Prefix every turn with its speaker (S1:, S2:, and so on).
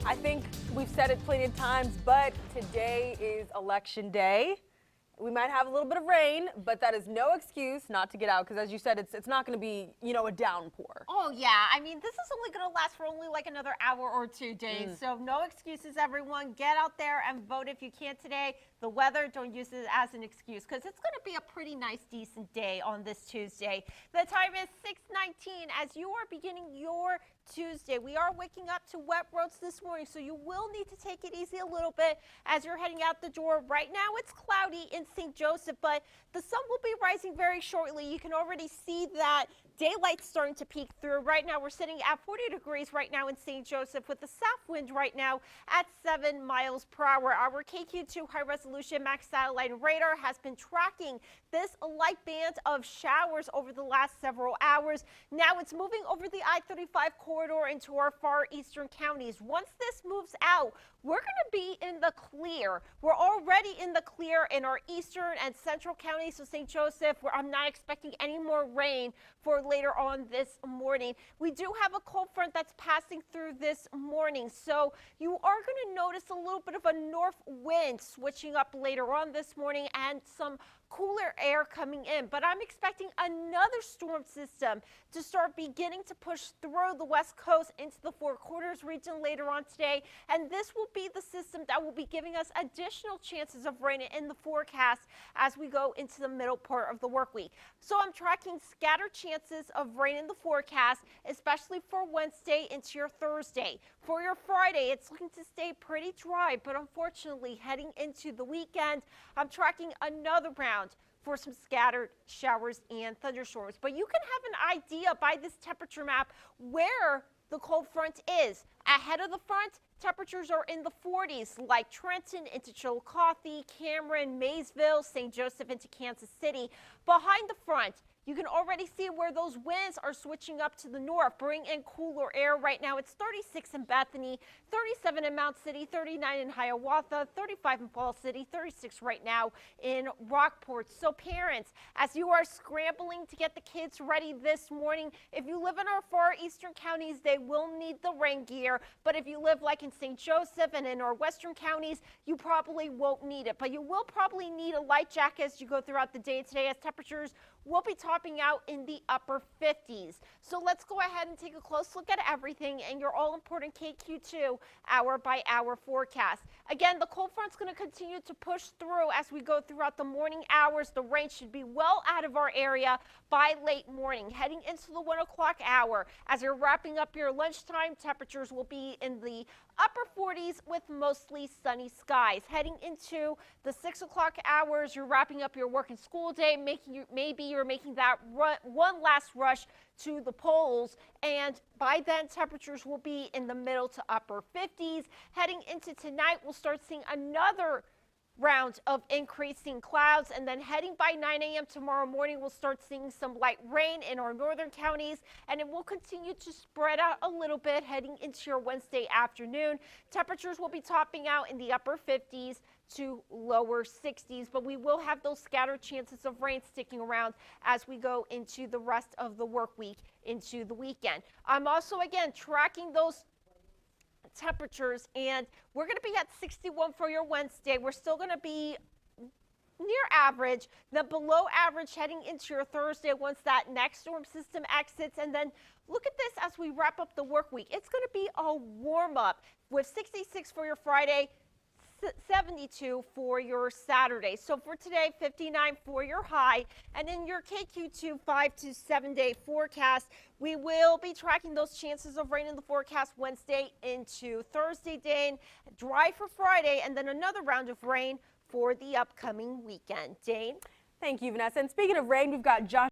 S1: I think we've said it plenty of times, but today is election day. We might have a little bit of rain, but that is no excuse not to get out because, as you said, it's not going to be, a downpour.
S2: Oh, yeah. I mean, this is only going to last for only like another hour or 2 days. So no excuses, everyone. Get out there and vote if you can today. The weather, don't use it as an excuse because it's going to be a pretty nice, decent day on this Tuesday. The time is 6:19 as you are beginning your Tuesday. We are waking up to wet roads this morning, so you will need to take it easy a little bit as you're heading out the door. Right now, it's cloudy in St. Joseph, but the sun will be rising very shortly. You can already see that daylight's starting to peek through. Right now, we're sitting at 40 degrees right now in St. Joseph with the south wind right now at 7 miles per hour. Our KQ2 high-resolution max satellite radar has been tracking this light band of showers over the last several hours. Now it's moving over the I-35 corridor into our far eastern counties. Once this moves out, we're going to be in the clear. We're already in the clear in our eastern and central counties. So St. Joseph, where I'm not expecting any more rain for later on this morning. We do have a cold front that's passing through this morning. So you are going to notice a little bit of a north wind switching up later on this morning and some cooler air coming in, but I'm expecting another storm system to start beginning to push through the west coast into the Four Corners region later on today, and this will be the system that will be giving us additional chances of rain in the forecast as we go into the middle part of the work week. So I'm tracking scattered chances of rain in the forecast, especially for Wednesday into your Thursday. For your Friday, it's looking to stay pretty dry, but unfortunately heading into the weekend, I'm tracking another round for some scattered showers and thunderstorms. But you can have an idea by this temperature map where the cold front is. Ahead of the front, temperatures are in the 40s, like Trenton into Chillicothe, Cameron, Maysville, St. Joseph into Kansas City. Behind the front, you can already see where those winds are switching up to the north, bring in cooler air. Right now, it's 36 in Bethany, 37 in Mount City, 39 in Hiawatha, 35 in Falls City, 36 right now in Rockport. So parents, as you are scrambling to get the kids ready this morning, if you live in our far eastern counties, they will need the rain gear. But if you live like in St. Joseph and in our western counties, you probably won't need it. But you will probably need a light jacket as you go throughout the day today, as temperatures will be topping out in the upper 50s. So let's go ahead and take a close look at everything and your all-important KQ2 hour-by-hour forecast. Again, the cold front's going to continue to push through as we go throughout the morning hours. The rain should be well out of our area by late morning. Heading into the 1 o'clock hour, as you're wrapping up your lunchtime, temperatures will be in the upper 40s with mostly sunny skies. Heading into the 6 o'clock hours, you're wrapping up your work and school day, maybe you're making that one last rush to the polls, and by then temperatures will be in the middle to upper 50s. Heading into tonight, we'll start seeing another round of increasing clouds, and then heading by 9 a.m. tomorrow morning, we'll start seeing some light rain in our northern counties, and it will continue to spread out a little bit heading into your Wednesday afternoon. Temperatures will be topping out in the upper 50s to lower 60s, but we will have those scattered chances of rain sticking around as we go into the rest of the work week into the weekend. I'm also, again, tracking those temperatures, and we're going to be at 61 for your Wednesday. We're still going to be near average, then below average heading into your Thursday once that next storm system exits. And then look at this as we wrap up the work week. It's going to be a warm up with 66 for your Friday, 72 for your Saturday. So for today, 59 for your high. And in your KQ2 5 to 7 day forecast, we will be tracking those chances of rain in the forecast Wednesday into Thursday, Dane. Dry for Friday, and then another round of rain for the upcoming weekend. Dane?
S1: Thank you, Vanessa. And speaking of rain, we've got Josh